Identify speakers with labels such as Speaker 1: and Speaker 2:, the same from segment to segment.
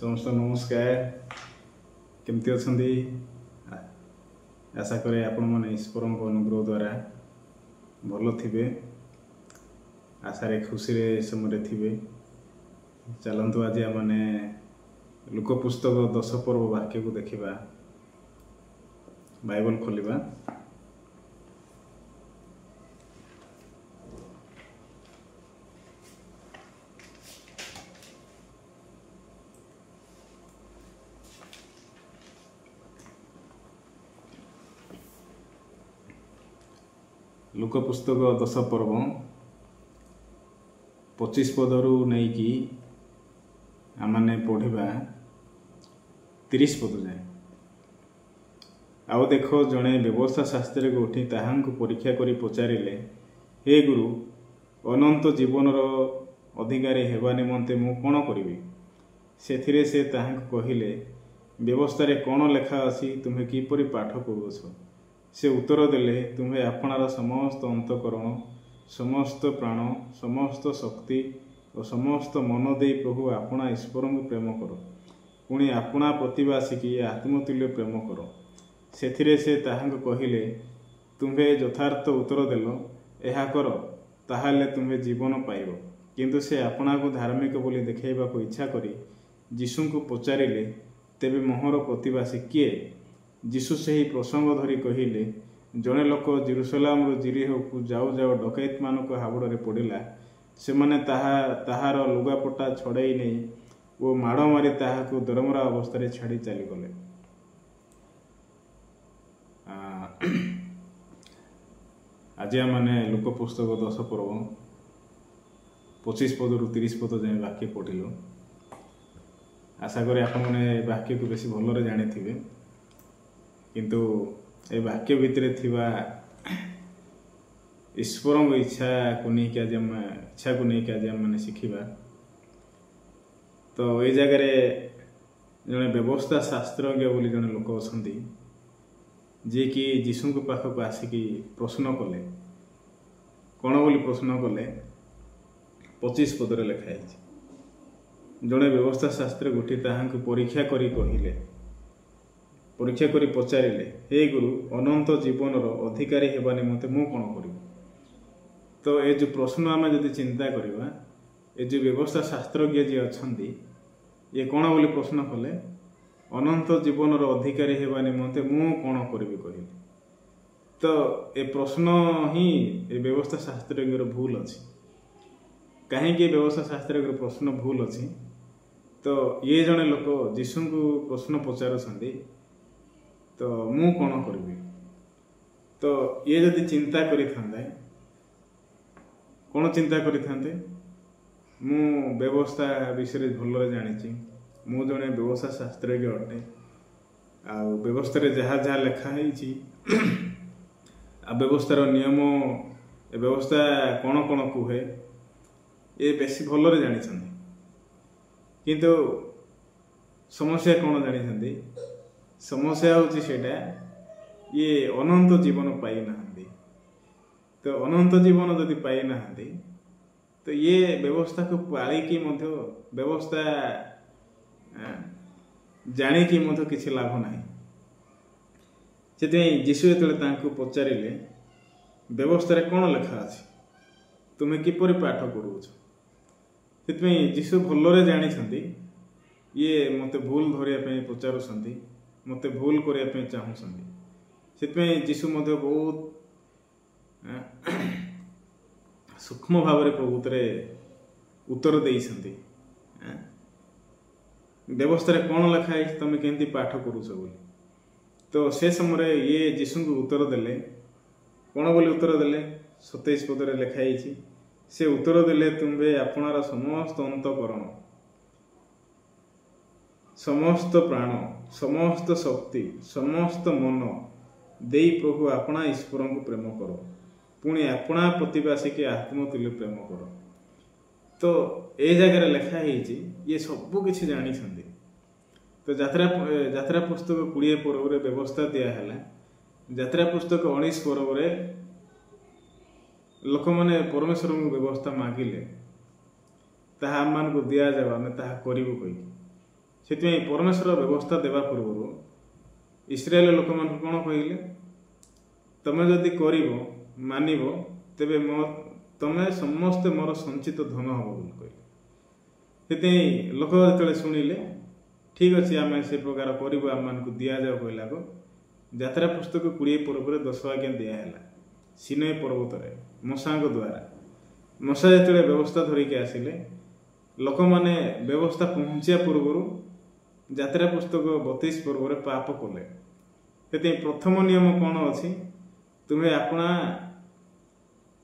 Speaker 1: समस्त नमस्कार केमती अछंती आशा करे आपण माने ईश्वर अनुग्रह द्वारा भल थिबे आशारे खुशी रे समय थिबे। चलंतु आज माने लोक पुस्तक 10 पर्व वाक्य को देखिबा। बाइबल खोलिबा। लोक पुस्तक 10 पर्व 25 पदरू नहीं कि आमने पढ़ा 30 पद जाए। आउ देख जड़े व्यवस्था शास्त्री को उठी ताहांकु परीक्षा करी पचारिले, हे गुरु अनंत जीवनर अधिकारी हेबा निमंते मु कौन करिवि? सेथिरे से ताहांकु कहिले, व्यवस्था रे कौन लेखा अछि तुम्हें किपरि पाठ करूछ? से उत्तर देले, तुम्हें आपणार समस्त अंतकरण समस्त प्राण समस्त शक्ति और समस्त मन दे प्रभु आपणा ईश्वर को प्रेम कर, पुणी आपणा प्रतिवासिकी आत्मतुल्य प्रेम कर। सेथिरे से ताहांक कहिले, तुम्हें यथार्थ उत्तर देल, एहा कर ताहाले तुम्हें जीवन पाइब। किंतु से आपणा को धार्मिक बोली देखाइबा को इच्छा करी यीशु को पचारिले, तेबे मोहर प्रतिवासी किए? यीशु से ही प्रसंग धरी कहिले, जड़े लोक जेरुसलाम जिरिह को जाऊ जाऊ डकैत मानक हाबुड़े पड़ा। से माने ताहार लुगापटा छड़ाई नहीं वो माड़ मारी ताहाकु दरमरा अवस्था छाड़ी चलीगले। आज माने लोक पुस्तक 10 पर्व 25 पदरू 30 पद जाए वाक्य पढ़िलु। आशा करी आपण माने वाक्य को बेसी भलरे जानी थिबे, किंतु ए वाक्य भितर थिबा ईश्वर इच्छा को नहीं आज मैंने शिखा। तो ये जगह जड़े व्यवस्था शास्त्रज्ञ बोली जड़े लोक अच्छा जी कि यीशु के पाखक आसिकी प्रश्न कले। कौन बोली प्रश्न कले? 25 पदरे लिखाई जड़े व्यवस्था शास्त्र गोटी ताहांकु परीक्षा करी कहिले, परीक्षा करी पचारिले, हे गुरु अनंत जीवनर अधिकारी हेबा निमंते मु कौन करिवि? तो ये जो प्रश्न आम जदि चिंता करवा, ये जो व्यवस्था शास्त्रज्ञ जी अच्छा ये कौन बोली प्रश्न कले? अनंत जीवनर अधिकारी हेबा निमंते मु कौन करिवि कहले। तो ये प्रश्न ही ये व्यवस्था शास्त्रज्ञ भूल अच्छी। कहीं व्यवस्था शास्त्रज्ञ प्रश्न भूल अच्छी? तो ये जड़े लोक यीशु को प्रश्न पचारुछंती, तो मु कौन करिवि? तो ये जदि चिंता करि थांदे, कौन चिंता करि थांदे? मु व्यवस्था विषय भलरे जानिछि, मु जने व्यवस्था शास्त्रज्ञ अटे। आ व्यवस्था रे जहा जहा लेखा हेछि आ व्यवस्थार नियम व्यवस्था कौन कौन कुहे ये बेसी भलरे जानिछन्ति। किंतु समस्या कौन जानिछन्ति? समस्या होची सेटा ये अनंत जीवन पाई नाहंती। तो अनंत जीवन जदि पाई नाहंती तो ये व्यवस्था को पाली की मध्य व्यवस्था जानी की मध्य किछि लाभ नाही। सेते यीशु जेतले तांको पचारिले, व्यवस्था रे कोन लेखा अछि, तुमे किपरि पाठ करूछ? सेते यीशु भलरे जानी छंती ये मते भूल धरिया पे पचारुछंती, मते भूल करिया पे चाहुछंती। सेते यीशु मध्य बहुत सूक्ष्म भाव में प्रभुतरे उत्तर देइछंती। व्यवस्था कौन लिखा है तुम केमती पाठ करूछ बोली। तो से समय ये यीशु को उत्तर देले, कौन बोली उत्तर देले? 27 पदरे लिखाई, से उत्तर देले, तुम्हें आपणार समस्त अंतकरण समस्त प्राण समस्त शक्ति समस्त मन दे प्रभु आपणा ईश्वर को प्रेम कर, पुणी आपणा प्रतिवासी के आत्मतुल्य प्रेम कर। तो ये जगह लिखा है ये सबू किसी जानी। तो यात्रा पुस्तक 20 पर्व रे व्यवस्था दियाला। यात्रा पुस्तक 19 पर्व रे लोक मैंने परमेश्वर को व्यवस्था मागिले, ताहा आम को दि जाव आम ताहा करू कही। ସେଥିପାଇଁ ପରମେଶ୍ୱର ବ୍ୟବସ୍ଥା ଦେବା ପୂର୍ବରୁ ଇସ୍ରାଏଲ ଲୋକମାନଙ୍କୁ କ'ଣ କହିଲେ, ତମେ ଯଦି କରିବ ମାନିବ ତେବେ ତମେ ସମସ୍ତେ ମୋର ସଞ୍ଚିତ ଧନ ହେବ ବୋଲି କହିଲେ। ସେଥିପାଇଁ ଲୋକ ଯେତେବେଳେ ଶୁଣିଲେ ଠିକ୍ ଅଛି ଆମେ ସେ ପ୍ରକାର କରିବୁ, ଆମମାନଙ୍କୁ ଦିଆଯାଉ କହିଲାକୁ ଯାତ୍ରା ପୁସ୍ତକ 20 ପର୍ବରେ 10 ଆଜ୍ଞା ଦିଆହେଲା ସିନାଇ ପର୍ବତରେ ମୂଷାଙ୍କ ଦ୍ୱାରା। ମୂଷା ଯେତେବେଳେ ବ୍ୟବସ୍ଥା ଧରିକି ଆସିଲେ, ଲୋକମାନେ ବ୍ୟବସ୍ଥା ପହଞ୍ଚିବା ପୂର୍ବରୁ ଯାତ୍ରା ପୁସ୍ତକ 32 ପର୍ବରେ ପାପ କଲେ। ସେଥିପାଇଁ ପ୍ରଥମ ନିୟମ କ'ଣ ଅଛି, ତୁମେ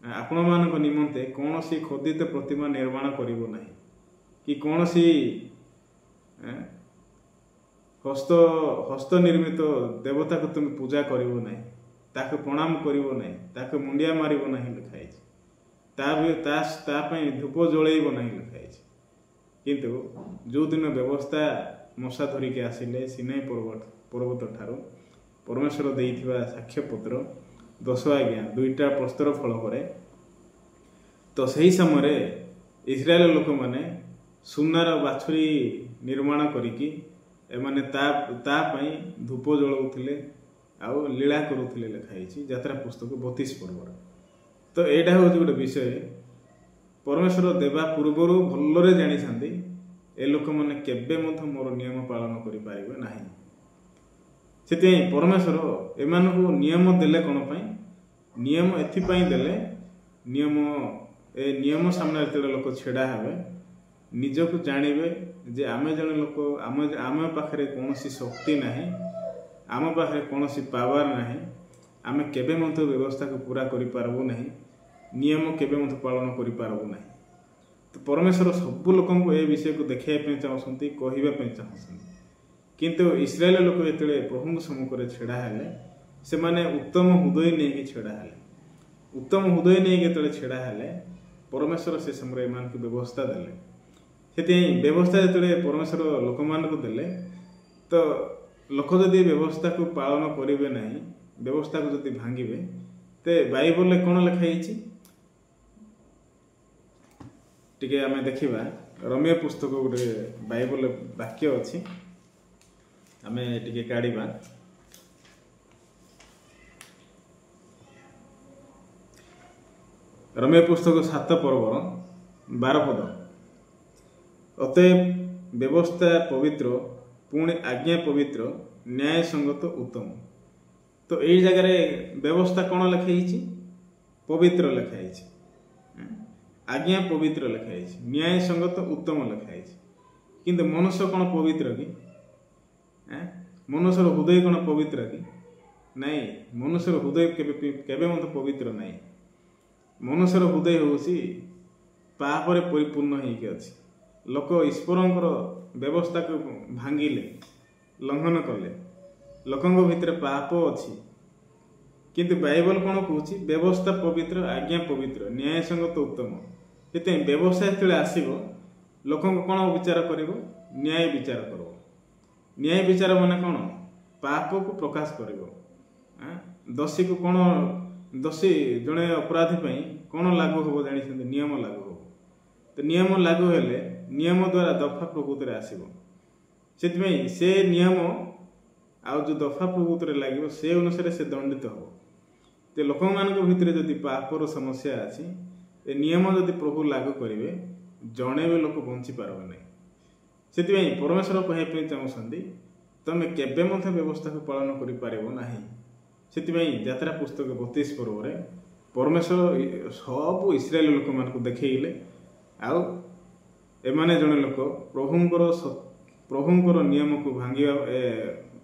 Speaker 1: ଆପଣମାନଙ୍କ ନିମନ୍ତେ କୌଣସି ଖୋଦିତ ପ୍ରତିମା ନିର୍ମାଣ କରିବ ନାହିଁ, କି କୌଣସି ହସ୍ତ ନିର୍ମିତ ଦେବତାକୁ ତୁମେ ପୂଜା କରିବ ନାହିଁ, ତାକୁ ପ୍ରଣାମ କରିବ ନାହିଁ, ତାକୁ ମୁଣ୍ଡିଆ ମାରିବ ନାହିଁ ଲେଖା ହେଇଛି। ତା ପାଇଁ ଧୂପ ଜଳେଇବ ନାହିଁ ଲେଖା ହେଇଛି। କିନ୍ତୁ ଯେଉଁଦିନ ବ୍ୟବସ୍ଥା ମୂଷା ଧରିକି ଆସିଲେ ସିନାଇ ପର୍ବତ ଠାରୁ ପରମେଶ୍ୱର ଦେଇଥିବା ସାକ୍ଷ୍ୟପତ୍ର 10 ଆଜ୍ଞା 2ଟା ପ୍ରସ୍ତର ଫଳକରେ, ତ ସେହି ସମୟରେ ଇସ୍ରାଏଲ ଲୋକମାନେ ସୁନାର ବାଛୁରୀ ନିର୍ମାଣ କରିକି ଏମାନେ ତା ପାଇଁ ଧୂପ ଜଳାଉଥିଲେ ଆଉ ଲୀଳା କରୁଥିଲେ ଲେଖା ହେଇଛି ଯାତ୍ରା ପୁସ୍ତକ 32 ପର୍ବରେ। ତ ଏଇଟା ହେଉଛି ଗୋଟେ ବିଷୟ ପରମେଶ୍ୱର ଦେବା ପୂର୍ବରୁ ଭଲରେ ଜାଣିଥାନ୍ତି ଏ ଲୋକମାନେ କେବେ ମଧ୍ୟ ମୋର ନିୟମ ପାଳନ କରିପାରିବେ ନାହିଁ। ସେଥିପାଇଁ ପରମେଶ୍ୱର ଏମାନଙ୍କୁ ନିୟମ ଦେଲେ କ'ଣ ପାଇଁ, ନିୟମ ଏଥିପାଇଁ ଦେଲେ, ନିୟମ ସାମ୍ନାରେ ଯେତେବେଳେ ଲୋକ ଛିଡ଼ା ହେବେ ନିଜକୁ ଜାଣିବେ ଯେ ଆମେ ଜଣେ ଲୋକ, ଆମ ପାଖରେ କୌଣସି ଶକ୍ତି ନାହିଁ, ଆମ ପାଖରେ କୌଣସି ପାୱାର ନାହିଁ, ଆମେ କେବେ ମଧ୍ୟ ବ୍ୟବସ୍ଥାକୁ ପୁରା କରିପାରିବୁ ନାହିଁ, ନିୟମ କେବେ ମଧ୍ୟ ପାଳନ କରିପାରିବୁ ନାହିଁ। ତ ପରମେଶ୍ୱର ସବୁ ଲୋକଙ୍କୁ ଏ ବିଷୟକୁ ଦେଖାଇବା ପାଇଁ ଚାହୁଁଛନ୍ତି, କହିବା ପାଇଁ ଚାହୁଁଛନ୍ତି। କିନ୍ତୁ ଇସ୍ରାଏଲ ଲୋକ ଯେତେବେଳେ ପ୍ରଭୁଙ୍କ ସମ୍ମୁଖରେ ଛିଡ଼ା ହେଲେ, ସେମାନେ ଉତ୍ତମ ହୃଦୟ ନେଇକି ଛିଡ଼ା ହେଲେ। ଉତ୍ତମ ହୃଦୟ ନେଇକି ଯେତେବେଳେ ଛିଡ଼ା ହେଲେ ପରମେଶ୍ୱର ସେ ସମୟରେ ଏମାନଙ୍କୁ ବ୍ୟବସ୍ଥା ଦେଲେ। ସେଥିପାଇଁ ବ୍ୟବସ୍ଥା ଯେତେବେଳେ ପରମେଶ୍ୱର ଲୋକମାନଙ୍କୁ ଦେଲେ, ତ ଲୋକ ଯଦି ବ୍ୟବସ୍ଥାକୁ ପାଳନ କରିବେ ନାହିଁ, ବ୍ୟବସ୍ଥାକୁ ଯଦି ଭାଙ୍ଗିବେ, ତେ ବାଇବଲରେ କ'ଣ ଲେଖା ହେଇଛି ଟିକେ ଆମେ ଦେଖିବା। ରୋମିଓ ପୁସ୍ତକ ଗୋଟେ ବାଇବଲ ବାକ୍ୟ ଅଛି, ଆମେ ଟିକେ କାଢ଼ିବା। ରୋମିଓ ପୁସ୍ତକ 7 ପର୍ବର 12 ପଦ, ଅତଏବ ବ୍ୟବସ୍ଥା ପବିତ୍ର, ପୁଣି ଆଜ୍ଞା ପବିତ୍ର, ନ୍ୟାୟ ସଙ୍ଗତ, ଉତ୍ତମ। ତ ଏଇ ଜାଗାରେ ବ୍ୟବସ୍ଥା କ'ଣ ଲେଖା ହେଇଛି, ପବିତ୍ର ଲେଖା ହେଇଛି, ଆଜ୍ଞା ପବିତ୍ର ଲେଖା ହେଇଛି, ନ୍ୟାୟ ସଙ୍ଗତ, ଉତ୍ତମ ଲେଖା ହେଇଛି। କିନ୍ତୁ ମନୁଷ୍ୟ କ'ଣ ପବିତ୍ର କି? ମନୁଷ୍ୟର ହୃଦୟ କ'ଣ ପବିତ୍ର କି? ନାଇଁ, ମନୁଷ୍ୟର ହୃଦୟ କେବେ ମଧ୍ୟ ପବିତ୍ର ନାହିଁ। ମନୁଷ୍ୟର ହୃଦୟ ହେଉଛି ପାପରେ ପରିପୂର୍ଣ୍ଣ ହେଇକି ଅଛି। ଲୋକ ଈଶ୍ୱରଙ୍କର ବ୍ୟବସ୍ଥାକୁ ଭାଙ୍ଗିଲେ, ଲଙ୍ଘନ କଲେ, ଲୋକଙ୍କ ଭିତରେ ପାପ ଅଛି। କିନ୍ତୁ ବାଇବଲ କ'ଣ କହୁଛି, ବ୍ୟବସ୍ଥା ପବିତ୍ର, ଆଜ୍ଞା ପବିତ୍ର, ନ୍ୟାୟ ସଙ୍ଗତ, ଉତ୍ତମ। ସେଥିପାଇଁ ବ୍ୟବସ୍ଥା ଯେତେବେଳେ ଆସିବ ଲୋକଙ୍କୁ କ'ଣ ବିଚାର କରିବ, ନ୍ୟାୟ ବିଚାର କରିବ। ନ୍ୟାୟ ବିଚାର ମାନେ କ'ଣ, ପାପକୁ ପ୍ରକାଶ କରିବ। ଦୋଷୀକୁ କ'ଣ, ଦୋଷୀ ଜଣେ ଅପରାଧୀ ପାଇଁ କ'ଣ ଲାଗୁ ହେବ ଜାଣିଛନ୍ତି, ନିୟମ ଲାଗୁ ହେବ। ତ ନିୟମ ଲାଗୁ ହେଲେ ନିୟମ ଦ୍ୱାରା ଦଫା ପ୍ରକୃତିରେ ଆସିବ। ସେଥିପାଇଁ ସେ ନିୟମ ଆଉ ଯେଉଁ ଦଫା ପ୍ରକୃତିରେ ଲାଗିବ ସେ ଅନୁସାରେ ସେ ଦଣ୍ଡିତ ହେବ। ତ ଲୋକମାନଙ୍କ ଭିତରେ ଯଦି ପାପର ସମସ୍ୟା ଅଛି, ଏ ନିୟମ ଯଦି ପ୍ରଭୁ ଲାଗୁ କରିବେ ଜଣେ ବି ଲୋକ ବଞ୍ଚିପାରିବ ନାହିଁ। ସେଥିପାଇଁ ପରମେଶ୍ୱର କହିବା ପାଇଁ ଚାହୁଁଛନ୍ତି ତମେ କେବେ ମଧ୍ୟ ବ୍ୟବସ୍ଥାକୁ ପାଳନ କରିପାରିବ ନାହିଁ। ସେଥିପାଇଁ ଯାତ୍ରା ପୁସ୍ତକ 32 ପର୍ବରେ ପରମେଶ୍ୱର ସବୁ ଇସ୍ରାଏଲ ଲୋକମାନଙ୍କୁ ଦେଖେଇଲେ, ଆଉ ଏମାନେ ଜଣେ ଲୋକ ପ୍ରଭୁଙ୍କର ନିୟମକୁ ଭାଙ୍ଗିବା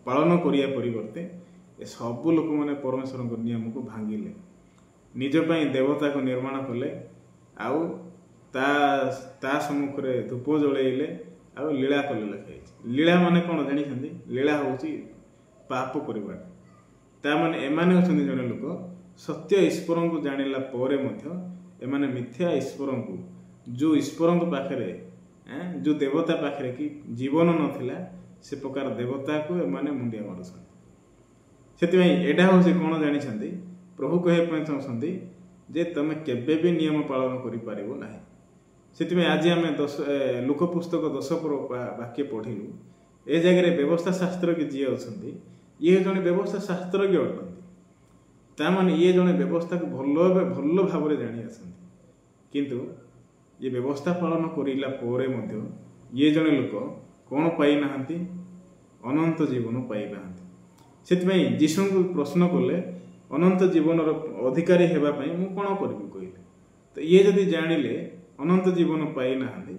Speaker 1: ପାଳନ କରିବା ପରିବର୍ତ୍ତେ ଏ ସବୁ ଲୋକମାନେ ପରମେଶ୍ୱରଙ୍କ ନିୟମକୁ ଭାଙ୍ଗିଲେ, ନିଜ ପାଇଁ ଦେବତାକୁ ନିର୍ମାଣ କଲେ, ଆଉ ତା ସମ୍ମୁଖରେ ଧୂପ ଜଳେଇଲେ, ଆଉ ଲୀଳା କଲେ ଲେଖା ହେଇଛି। ଲୀଳା ମାନେ କ'ଣ ଜାଣିଛନ୍ତି, ଲୀଳା ହେଉଛି ପାପ କରିବା। ତା ମାନେ ଏମାନେ ହେଉଛନ୍ତି ଜଣେ ଲୋକ ସତ୍ୟ ଈଶ୍ୱରଙ୍କୁ ଜାଣିଲା ପରେ ମଧ୍ୟ ଏମାନେ ମିଥ୍ୟା ଈଶ୍ୱରଙ୍କୁ, ଯେଉଁ ଈଶ୍ୱରଙ୍କ ପାଖରେ ଯେଉଁ ଦେବତା ପାଖରେ କି ଜୀବନ ନଥିଲା ସେ ପ୍ରକାର ଦେବତାକୁ ଏମାନେ ମୁଣ୍ଡିଆ ମାରୁଛନ୍ତି। ସେଥିପାଇଁ ଏଇଟା ହେଉଛି କ'ଣ ଜାଣିଛନ୍ତି, ପ୍ରଭୁ କହିବା ପାଇଁ ଚାହୁଁଛନ୍ତି ଯେ ତମେ କେବେ ବି ନିୟମ ପାଳନ କରିପାରିବ ନାହିଁ। ସେଥିପାଇଁ ଆଜି ଆମେ ଲୁକ ପୁସ୍ତକ 10 ବାକ୍ୟ ପଢ଼ିଲୁ। ए जगह व्यवस्था शास्त्रज्ञ जी अच्छा ये जड़े व्यवस्था शास्त्रज्ञ अटंती ताने ये जड़े व्यवस्था को भल भाव जानी किंतु ये व्यवस्था पालन करिला पोरे मध्य ये जड़े लोक कौन पाई नाहंती अनंत जीवन पाई नाहंती सेति जीशु को प्रश्न कले अनंत जीवन अधिकारी हेबा पई मु कौन करिबि कहले तो ये जदि जानिले अनंत जीवन पाई नाहंती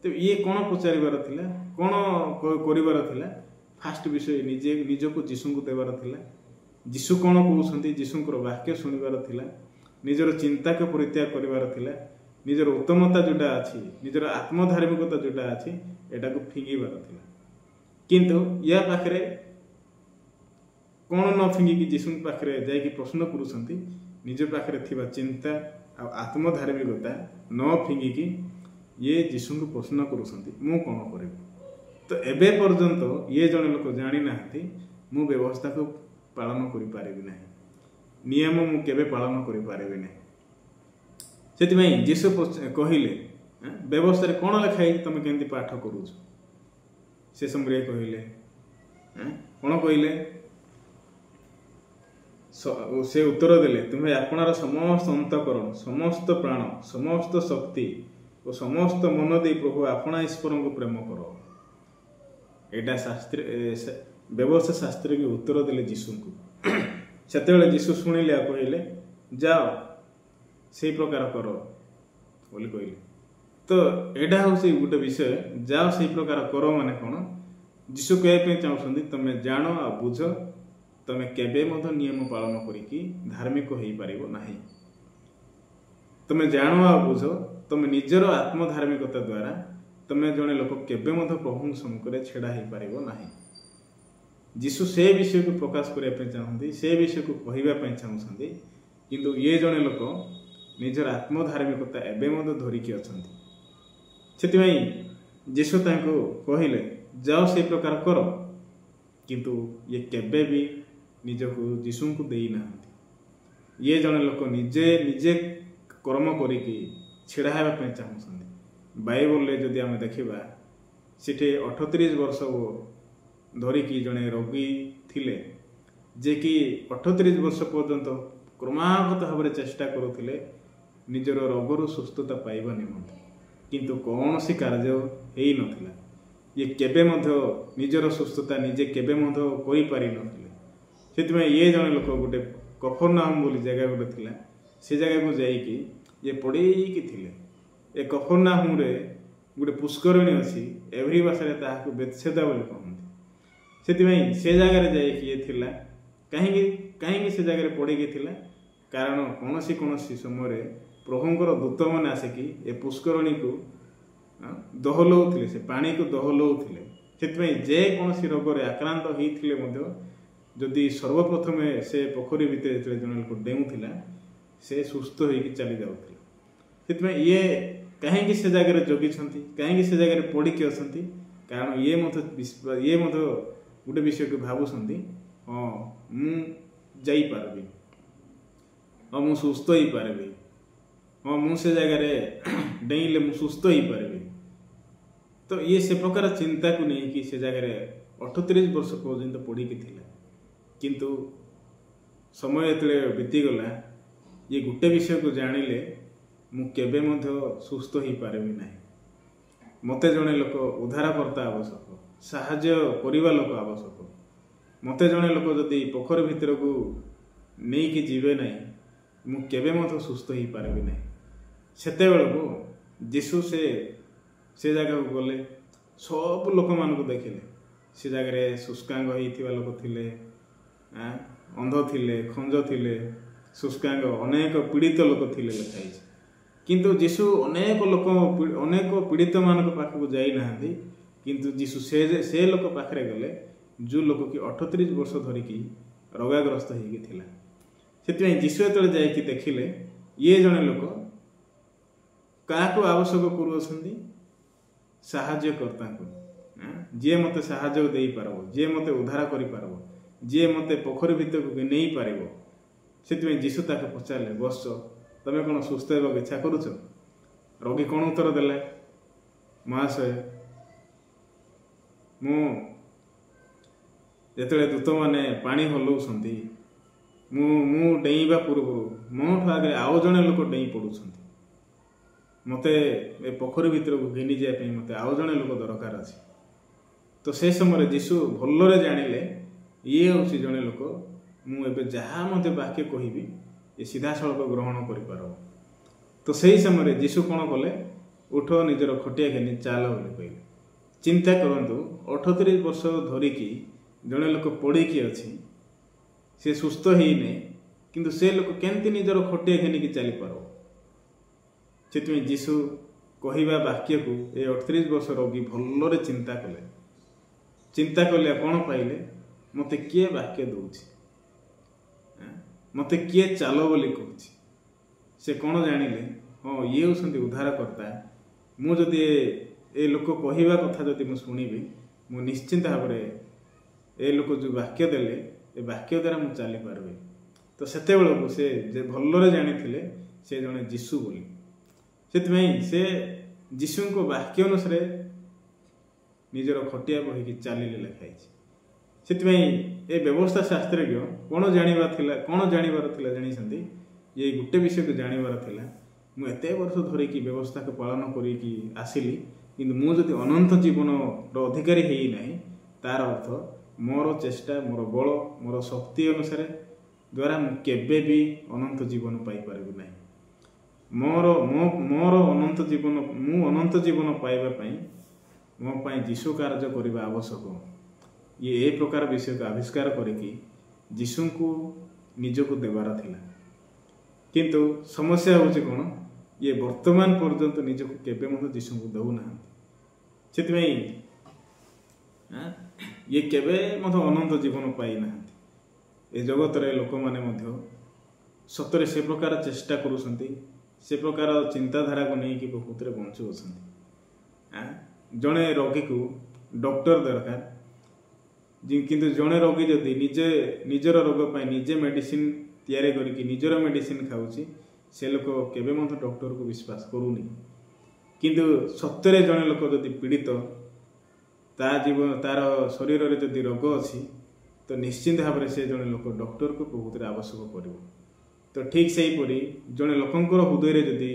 Speaker 1: तो ये कौन पचारिबार थिला कौन करिबार थिला फास्ट विषय निजे निजको जीशु को देवार थिला जीशु कौन कहउछंती जीशुंकर वाक्य सुनिबार थिला निजर चिंता को परित्याग करिबार थिला निजर उत्तमता जोटा अछि निजर आत्मधार्मिकता जोटा अछि एटा को फिंगीबार थिला किंतु या पाखरे कौन न फिंगी कि जीशु पाखरे जाय कि प्रश्न करूछंती निज पाखरे थिबा चिंता आ आत्मधार्मिकता न फिंगी कि ये जीशु को प्रश्न करूछंती मु कौन करिबि तो एबे पर्यंत ये जने लोक जानी नाहंती मु व्यवस्था को पालन करि पारिबि नाही नियम मु केबे पालन करि पारिबि नाही सेति जीशु कहिले व्यवस्था रे कोन लिखाई तुम केंती पाठ करूछ से समय कहिले कोन कहिले से उत्तर देले तुम्हें आपणार समस्त अंतकरण समस्त प्राण समस्त शक्ति और समस्त मन दे प्रभु आपणा ईश्वर को प्रेम करो एटा शास्त्र व्यवस्था शास्त्र के उत्तर देले जीशु को सेतेबेले जीशु शुणिले कहले जाओ से प्रकार करो बोली कहले तो एटा हूँ गोटे विषय जाओ से प्रकार करो माने कौन जीशु कहते चाहते तुम्हें जान आ बुझ तमें केबे नियम पालन करिकी धार्मिक हो पारिबो नाही तुम्हें जान आ बुझ तुम निजर आत्मधार्मिकता द्वारा तुम्हें जड़े लोक केबे प्रभु सम्मुखें छेड़ा हो पारिबो नाही जीशु से विषय को प्रकाश करने चाहते से विषय को कहवाई चाहते किंतु ये जड़े लोक निजर आत्मधार्मिकता एवं धरिकी अच्छा से जीशु कहले जाओ से प्रकार कर किंतु ये केबे भी निजको जीशु को देना ये जड़े लोक निजे निजे कर्म करिकी छिड़ा होगापी चाहते बाइबल जदि आम देखा सीठे 38 वर्ष धरिकी जड़े रोगी थिले जे कि 38 वर्ष पर्यंत क्रमागत भाव चेष्टा करुले निजर रोगर सुस्थता पाइबा निमंते किंतु कौन सी कार्य हो नथिला ये केबे निजर सुस्थता निजे केबे करि पारि नथिले सेतिमे ये जने लोक गोटे कफरनाहूम बोली जगह गोटे थिला से जगह को जाइकी ये पड़ेकी थिले ए कफरनाहूम रे गोटे पुष्करणी अच्छी एवरी भाषा ताहाको बेतसेदा बोली कहते सेतिमे से जगह जाइकी ये थिला कहीं से जगह पड़ेकी थिला कारण कौन सी समय प्रभुंकर दूत मैंने आसिकी ए पुष्करणी को दहलौले से पानी को दहलौले से जेकोसी रोग आक्रांत होते जदि सर्वप्रथम से पोखरी भितर जो जन लोक डेऊला से सुस्थ हो चली जाऊला से ये कहीं से जगह जगी कहीं से जगह पड़िकी अच्छा कारण ये गोटे विषय को भावुंट हाँ मुझे हाँ मु सुस्थ हो पारि हाँ मुझे जगह डेले मु सुस्थ हो पारि तो ये से प्रकार चिंता को लेकिन से जगह 38 वर्ष पर्यंत पड़िकी थिला किंतु समय जो बीतीगला ये गोटे विषय को जानिले मु केबे सुस्थ हो पारि ना मते जड़े लोक उद्धारकर्ता आवश्यक साहाय्य करने लोक आवश्यक मते जड़े लोक जदि पोखरी भितर को नहीं कि जीवे ना मु केबे सुस्थ हो पारि ना सेते बेलू जीशु से जगह को गले सब लोक मान को देखिले से जगह शुष्कांग होइथिबा लोक थिले अंध थिले खंज थिले शुष्कांग अनेक पीड़ित लोक थिले लिखाई किंतु जीशु अनेक पीड़ित मान पाखक जाई नाहांती किंतु जीशु से लोक पाखरे गले जो लोक कि 38 वर्ष धरिकी रोगाग्रस्त होइकी थिला सेति जीशु एतले जाइकी देखिले ये जने लोक काको आवश्यक करूछंती साहाय्यकर्ता को जी मते साहाय्य दे पारबो जी मते उद्धार करि पारबो जी मते पोखरी भितर को नहीं पारबो सेति जीशु ताके पचारले बस तमे कोन सुस्थ हेबाक इच्छा करूछ रोगी कोन उत्तर देले महाशय मु ଯେତେବେଳେ ଦୂତମାନେ ପାଣି ହଲଉଛନ୍ତି ମୁଁ ଡେଇଁବା ପୂର୍ବରୁ ମୋଠୁ ଆଗରେ ଆଉ ଜଣେ ଲୋକ ଡେଇଁ ପଡ଼ୁଛନ୍ତି। ମୋତେ ଏ ପୋଖରୀ ଭିତରକୁ ଘେନି ଯିବା ପାଇଁ ମୋତେ ଆଉ ଜଣେ ଲୋକ ଦରକାର ଅଛି। ତ ସେ ସମୟରେ ଯୀଶୁ ଭଲରେ ଜାଣିଲେ ଇଏ ହେଉଛି ଜଣେ ଲୋକ, ମୁଁ ଏବେ ଯାହା ମୋତେ ବାକ୍ୟ କହିବି ଏ ସିଧାସଳଖ ଗ୍ରହଣ କରିପାରିବ। ତ ସେହି ସମୟରେ ଯୀଶୁ କ'ଣ କଲେ? ଉଠ, ନିଜର ଖଟିଆ ଘେନି ଚାଲ ବୋଲି କହିଲେ। ଚିନ୍ତା କରନ୍ତୁ, 38 ବର୍ଷ ଧରିକି ଜଣେ ଲୋକ ପଡ଼ିକି ଅଛି, ସେ ସୁସ୍ଥ ହେଇନି, କିନ୍ତୁ ସେ ଲୋକ କେମିତି ନିଜର ଖଟିଆ ଘେନିକି ଚାଲିପାରିବ? ସେଥିପାଇଁ ଯୀଶୁ କହିବା ବାକ୍ୟକୁ ଏ 38 ବର୍ଷ ରୋଗୀ ଭଲରେ ଚିନ୍ତା କଲେ। ଚିନ୍ତା କଲେ କ'ଣ ପାଇଲେ? ମୋତେ କିଏ ବାକ୍ୟ ଦେଉଛି, ମୋତେ କିଏ ଚାଲ ବୋଲି କହୁଛି। ସେ କ'ଣ ଜାଣିଲେ? ହଁ, ଇଏ ହେଉଛନ୍ତି ଉଦ୍ଧାରକର୍ତ୍ତା। ମୁଁ ଯଦି ଏ ଲୋକ କହିବା କଥା ଯଦି ମୁଁ ଶୁଣିବି, ମୁଁ ନିଶ୍ଚିନ୍ତ ଭାବରେ ଏ ଲୋକ ଯେଉଁ ବାକ୍ୟ ଦେଲେ ଏ ବାକ୍ୟ ଦ୍ୱାରା ମୁଁ ଚାଲିପାରିବି। ତ ସେତେବେଳକୁ ସେ ଯେ ଭଲରେ ଜାଣିଥିଲେ ସେ ଜଣେ ଯୀଶୁ ବୋଲି। ସେଥିପାଇଁ ସେ ଯୀଶୁଙ୍କ ବାକ୍ୟ ଅନୁସାରେ ନିଜର ଖଟିଆ ବହିକି ଚାଲିଲେ ଲେଖାଇଛି। ସେଥିପାଇଁ ଏ ବ୍ୟବସ୍ଥା ଶାସ୍ତ୍ରଜ୍ଞ କ'ଣ ଜାଣିବାର ଥିଲା ଜାଣିଛନ୍ତି? ଏ ଗୋଟେ ବିଷୟକୁ ଜାଣିବାର ଥିଲା, ମୁଁ ଏତେ ବର୍ଷ ଧରିକି ବ୍ୟବସ୍ଥାକୁ ପାଳନ କରିକି ଆସିଲି, କିନ୍ତୁ ମୁଁ ଯଦି ଅନନ୍ତ ଜୀବନର ଅଧିକାରୀ ହେଇନାହିଁ, ତାର ଅର୍ଥ ମୋର ଚେଷ୍ଟା, ମୋର ବଳ, ମୋର ଶକ୍ତି ଅନୁସାରେ ଦ୍ୱାରା ମୁଁ କେବେ ବି ଅନନ୍ତ ଜୀବନ ପାଇପାରିବି ନାହିଁ। ମୋର ଅନନ୍ତ ଜୀବନ, ମୁଁ ଅନନ୍ତ ଜୀବନ ପାଇବା ପାଇଁ ମୋ ପାଇଁ ଯୀଶୁ କାର୍ଯ୍ୟ କରିବା ଆବଶ୍ୟକ। ଇଏ ଏ ପ୍ରକାର ବିଷୟକୁ ଆବିଷ୍କାର କରିକି ଯୀଶୁଙ୍କୁ ନିଜକୁ ଦେବାର ଥିଲା। କିନ୍ତୁ ସମସ୍ୟା ହେଉଛି କ'ଣ? ଇଏ ବର୍ତ୍ତମାନ ପର୍ଯ୍ୟନ୍ତ ନିଜକୁ କେବେ ମଧ୍ୟ ଯୀଶୁଙ୍କୁ ଦେଉନାହାନ୍ତି। ସେଥିପାଇଁ ଇଏ କେବେ ମଧ୍ୟ ଅନନ୍ତ ଜୀବନ ପାଇନାହାନ୍ତି। ଏ ଜଗତରେ ଲୋକମାନେ ମଧ୍ୟ ସତରେ ସେ ପ୍ରକାର ଚେଷ୍ଟା କରୁଛନ୍ତି, ସେ ପ୍ରକାର ଚିନ୍ତାଧାରାକୁ ନେଇକି ପ୍ରକୃତିରେ ବଞ୍ଚୁଅଛନ୍ତି। ଜଣେ ରୋଗୀକୁ ଡକ୍ଟର ଦରକାର, କିନ୍ତୁ ଜଣେ ରୋଗୀ ଯଦି ନିଜର ରୋଗ ପାଇଁ ନିଜେ ମେଡ଼ିସିନ ତିଆରି କରିକି ନିଜର ମେଡ଼ିସିନ ଖାଉଛି, ସେ ଲୋକ କେବେ ମଧ୍ୟ ଡକ୍ଟରକୁ ବିଶ୍ୱାସ କରୁନି। କିନ୍ତୁ ସତ୍ୟରେ ଜଣେ ଲୋକ ଯଦି ପୀଡ଼ିତ, ତାର ଶରୀରରେ ଯଦି ରୋଗ ଅଛି, ତ ନିଶ୍ଚିନ୍ତ ଭାବରେ ସେ ଜଣେ ଲୋକ ଡକ୍ଟରକୁ ପ୍ରକୃତିରେ ଆବଶ୍ୟକ କରିବ। ତ ଠିକ୍ ସେହିପରି ଜଣେ ଲୋକଙ୍କର ହୃଦୟରେ ଯଦି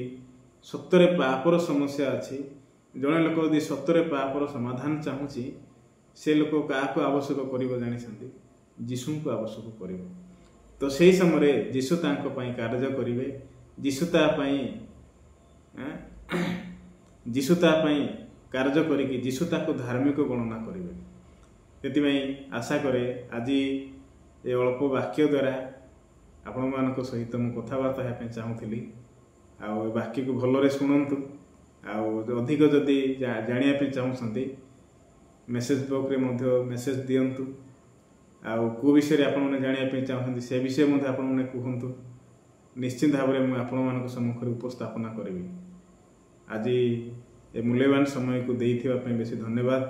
Speaker 1: ସତ୍ୟରେ ପାପର ସମସ୍ୟା ଅଛି, ଜଣେ ଲୋକ ଯଦି ସତ୍ୟରେ ପାପର ସମାଧାନ ଚାହୁଁଛି, ସେ ଲୋକ କାହାକୁ ଆବଶ୍ୟକ କରିବ ଜାଣିଛନ୍ତି? ଯୀଶୁଙ୍କୁ ଆବଶ୍ୟକ କରିବ। ତ ସେହି ସମୟରେ ଯୀଶୁ ତାଙ୍କ ପାଇଁ କାର୍ଯ୍ୟ କରିବେ। ଯୀଶୁ ତା ପାଇଁ କାର୍ଯ୍ୟ କରିକି ଯୀଶୁ ତାକୁ ଧାର୍ମିକ ଗଣନା କରିବେ। ସେଥିପାଇଁ ଆଶା କରେ ଆଜି ଏ ଅଳ୍ପ ବାକ୍ୟ ଦ୍ୱାରା ଆପଣମାନଙ୍କ ସହିତ ମୁଁ କଥାବାର୍ତ୍ତା ହେବା ପାଇଁ ଚାହୁଁଥିଲି। ଆଉ ଏ ବାକ୍ୟକୁ ଭଲରେ ଶୁଣନ୍ତୁ। ଆଉ ଅଧିକ ଯଦି ଜାଣିବା ପାଇଁ ଚାହୁଁଛନ୍ତି, ମେସେଜ ବକ୍ସରେ ମଧ୍ୟ ମେସେଜ ଦିଅନ୍ତୁ। ଆଉ କେଉଁ ବିଷୟରେ ଆପଣମାନେ ଜାଣିବା ପାଇଁ ଚାହୁଁଛନ୍ତି ସେ ବିଷୟ ମଧ୍ୟ ଆପଣମାନେ କୁହନ୍ତୁ। ନିଶ୍ଚିନ୍ତ ଭାବରେ ମୁଁ ଆପଣମାନଙ୍କ ସମ୍ମୁଖରେ ଉପସ୍ଥାପନ କରିବି। ଆଜି ଏ ମୂଲ୍ୟବାନ ସମୟକୁ ଦେଇଥିବା ପାଇଁ ବେଶୀ ଧନ୍ୟବାଦ,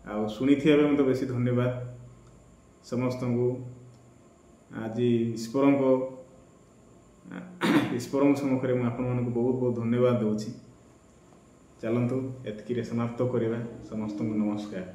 Speaker 1: ଆଉ ଶୁଣିଥିବା ପାଇଁ ମଧ୍ୟ ବେଶୀ ଧନ୍ୟବାଦ ସମସ୍ତଙ୍କୁ। ଆଜି ଈଶ୍ୱରଙ୍କ ସମ୍ମୁଖରେ ମୁଁ ଆପଣମାନଙ୍କୁ ବହୁତ ବହୁତ ଧନ୍ୟବାଦ ଦେଉଛି। ଚାଲନ୍ତୁ ଏତିକିରେ ସମାପ୍ତ କରିବା। ସମସ୍ତଙ୍କୁ ନମସ୍କାର।